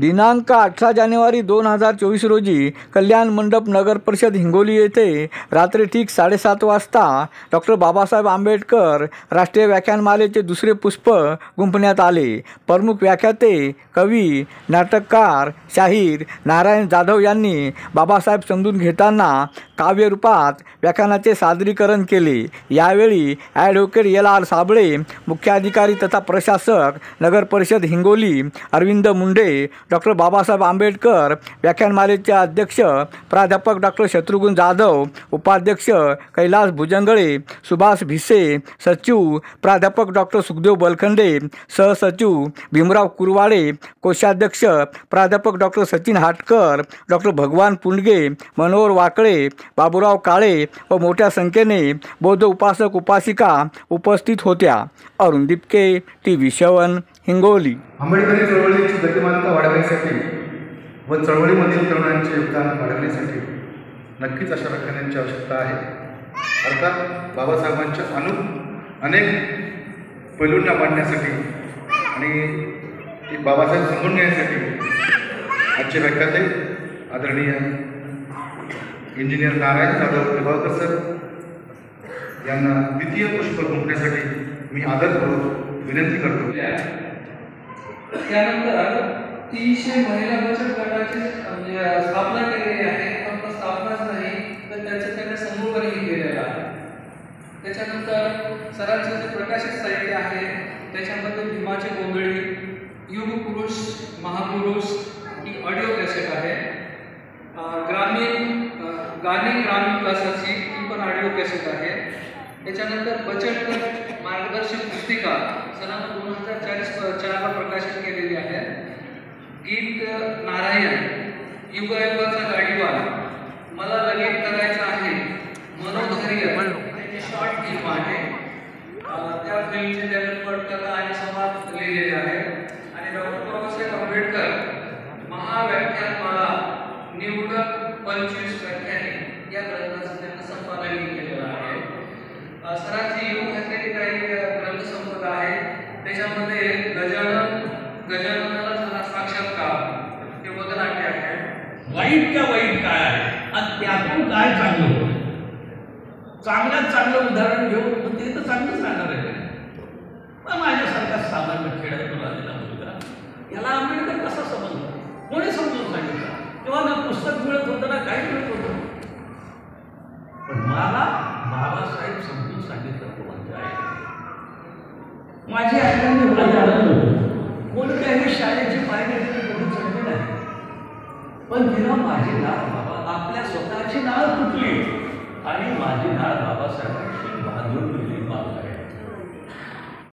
दिनांक 18 जानेवारी 2024 रोजी कल्याण मंडप नगर परिषद हिंगोली येथे रात्री ठीक 7:30 वाजता डॉक्टर बाबासाहेब आंबेडकर राष्ट्रीय व्याख्यानमालेचे दुसरे पुष्प गुंफण्यात आले। प्रमुख व्याख्याते कवी नाटककार शाहीर नारायण जाधव यांनी बाबासाहेब समजून घेताना काव्यरूपात व्याख्यानाचे सादरीकरण केले। यावेळी ॲडव्होकेट LR साबळे, मुख्याधिकारी तथा प्रशासक नगर परिषद हिंगोली अरविंद मुंडे, डॉक्टर बाबासाहेब आंबेडकर व्याख्यानमालेचे अध्यक्ष प्राध्यापक डॉक्टर शत्रुघ्न जाधव, उपाध्यक्ष कैलास भुजंगळे, सुभाष भिसे, सचिव प्राध्यापक डॉक्टर सुखदेव बलखंडे, सहसचिव भीमराव कुरवाडे, कोषाध्यक्ष प्राध्यापक डॉक्टर सचिन हाटकर, डॉक्टर भगवान पुंडगे, मनोहर वाकळे, बाबूराव काळे व मोठ्या संख्येने बौद्ध उपासक उपासिका उपस्थित होत्या। अरुण दिपके, TV7 हिंगोली। आंबेडकरी चळवळीची गतिमानता वाढवण्यासाठी व चळवळीमधील तरुणांचे योगदान वाढवण्यासाठी नक्कीच अशा व्याख्यानांची आवश्यकता आहे। अर्थात बाबासाहेबांच्या अनेक पैलूंना मांडण्यासाठी आणि बाबासाहेब समजून घेण्यासाठी आजचे व्याख्याते आदरणीय इंजिनियर नारायण जाधव निंबाळकर सर यांना द्वितीय पुष्प गुंफण्यासाठी मी आदरपूर्वक विनंती करतो। त्यानंतर 300 महिला बचत गटाची स्थापना केलेली आहे। फक्त स्थापनाच नाही तर त्याचं त्यांनी समूहही केलेलं आहे। त्याच्यानंतर सरांचे जे प्रकाशित साहित्य आहे त्याच्यामध्ये भीमाचे गोंधळी, युग पुरुष महापुरुष ही ऑडिओ कॅसेट आहे। गाणे ग्रामीण विकासाची ही पण ऑडिओ कॅसेट आहे। त्याच्यानंतर बचत गट मार्गदर्शक पुस्तिका सरांनी 2004ला प्रकाशित केलेली आहे। गीत नारायण, युगायुगाचा गाडीवाला, मला लगीन करायचं आहे, मनोधैर्य शॉर्ट फिल्म आहे। त्या फिल्मचे त्यांनी पटकथा आणि संवाद लिहिलेले आहे। आणि डॉक्टर बाबासाहेब आंबेडकर महाव्याख्यानमाला निवडक 25 व्याख्याने या ग्रंथाचं त्यांनी संपादन केलेलं आहे। सरांची येऊन घातलेली काही ग्रंथसंपदा आहे। त्याच्यामध्ये गजाननाला झाला साक्षात्कार हे वदनाट्य आहे। वाईट का वाईट काय आहे आणि त्यातून काय चांगलं होतं, चांगल्यात चांगलं उदाहरण घेऊन ते तर चांगलंच राहणार आहे। पण माझ्यासारखा सामान्य खेड्यातून आलेला मुलगा याला आंबेडकर कसा समजला, कोणी समजून सांगितलं? तेव्हा ना पुस्तक मिळत होतं ना काही मिळत होतं, पण मला बाबासाहेब समजून सांगितलं तो म्हणजे आहे। माझी आईने कोणत्याही शाळेची पायरी कधी चढली नाही, पण तिला माझी नाळ बाबा आपल्या स्वतःची नाळ तुटली आणि माझी नाळ बाबासाहेबांची